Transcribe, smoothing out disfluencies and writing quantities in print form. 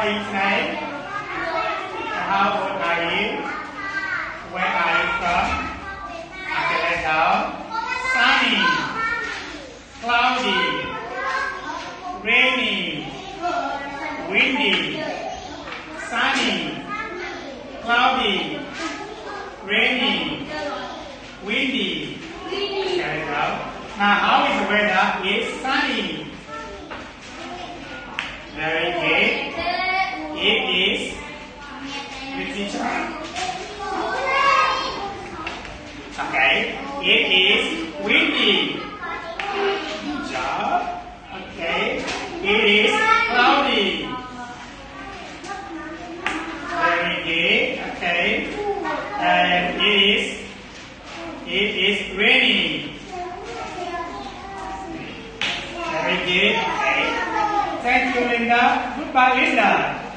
are you today? How old are you? Where are you from? Okay, let's go. Sunny, cloudy, rainy, windy, sunny, cloudy, rainy, windy. There we go. Now, how is the weather? It's sunny. Very good. It is. Good teacher. Okay. It is windy. Good job. Okay. It is cloudy. Very good. Okay. And it is rainy. Very good. Okay. Thank you, Linda. Goodbye, Linda.